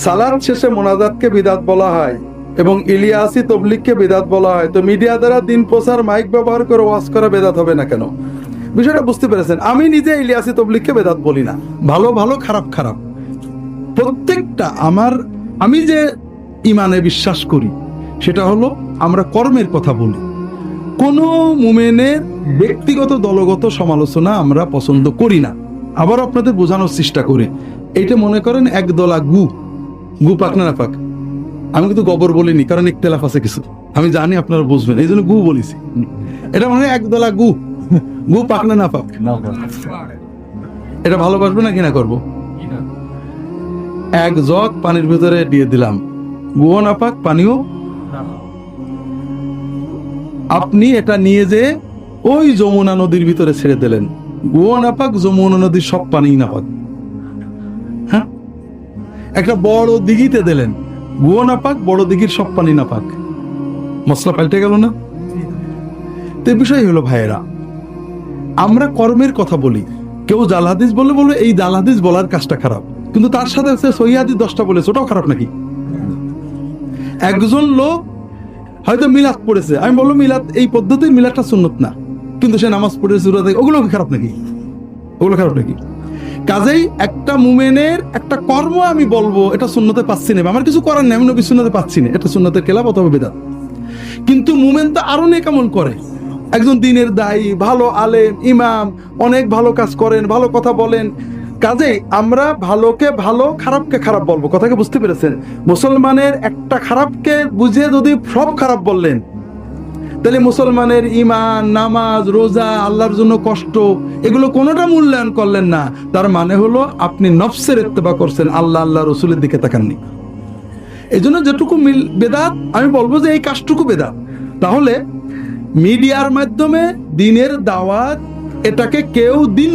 সালাত শেষে মোনাজাতকে বিদাত বলা হয় এবং ইলিয়াসি তবলিগকে বিদাত বলা হয়, তো মিডিয়া দ্বারা দিন প্রচার মাইক ব্যবহার করে ওয়াজ করা বেদাত হবে না কেন? বিষয়টা বুঝতে পেরেছেন? আমি নিজে ইলিয়াসি তবলিগকে বেদাত বলি না, ভালো ভালো খারাপ খারাপ প্রত্যেকটা আমি যে ইমানে বিশ্বাস করি সেটা হলো আমরা কর্মের কথা বলি। কোনো মুমিনের ব্যক্তিগত দলগত সমালোচনা আমরা পছন্দ করি না। আবার আপনাদের বোঝানোর চেষ্টা করি, এইটা মনে করেন একদলা গু পাক না পাক, আমি কিন্তু গোবর বলিনি কারণ ইখতিলাফ আছে কিছু, আমি জানি আপনারা বুঝবেন এই জন্য গু বলেছি। এটা মানে একদলা গু পাক না পাক, এটা ভালোবাসবে না কিনা করবো? এক জগ পানির ভিতরে দিয়ে দিলাম, গুও না পাক পানিও, আপনি এটা নিয়ে যে ওই যমুনা নদীর ভিতরে ছেড়ে দিলেন, গুও না পাক যমুনা নদীর সব পানি না পাক। হ্যাঁ, একটা বড় দিঘিতে দিলেন, গুও না পাক বড় দিঘির সব পানি না পাক, মশলা পাল্টে গেল না? তো বিষয় হলো ভাইয়েরা, আমরা কর্মের কথা বলি, কেউ জাল হাদিস বলে এই জাল হাদিস বলার কাজটা খারাপ, কিন্তু তার সাথে সহিহ হাদিস 10টা বলেছে, ওটাও খারাপ নাকি? একজন লোক হয়তো মিলাদ পড়েছে, আমি বলবো মিলাদ এই পদ্ধতির মিলাদটা সুন্নত না, কিন্তু সে নামাজ পড়েছে, ওগুলো খারাপ নাকি? ওগুলো খারাপ নাকি? কাজেই একটা মুমিনের একটা কর্ম আমি বলবো এটা সুন্নতে পাচ্ছি না, আমার কিছু করার নেই, আমি নবী সুন্নতে পাচ্ছি না, এটা সুন্নতের খেলাফ অথবা বিদআত। কিন্তু মুমিন তো আরো নেক আমল করে, একজন দ্বীনের দায়ী, ভালো আলেম, ইমাম, অনেক ভালো কাজ করেন, ভালো কথা বলেন। কাজেই আমরা ভালোকে ভালো, খারাপকে খারাপ বলবো। কথাকে বুঝতে পেরেছেন? মুসলমানের একটা খারাপকে বুঝে যদি সব খারাপ বললেন, তাহলে মুসলমানের ইমান, নামাজ, রোজা, আল্লাহর জন্য কষ্ট, এগুলো কোনোটা মূল্যায়ন করলেন না, তার মানে হলো আপনি নফসের ইত্তেবা করছেন, আল্লাহ রসুলের দিকে তাকাননি। এই জন্য যেটুকু বেদাত, আমি বলবো যে এই কাজটুকু বেদাত। তাহলে মিডিয়ার মাধ্যমে দিনের দাওয়াত, এটাকে কেউ দিন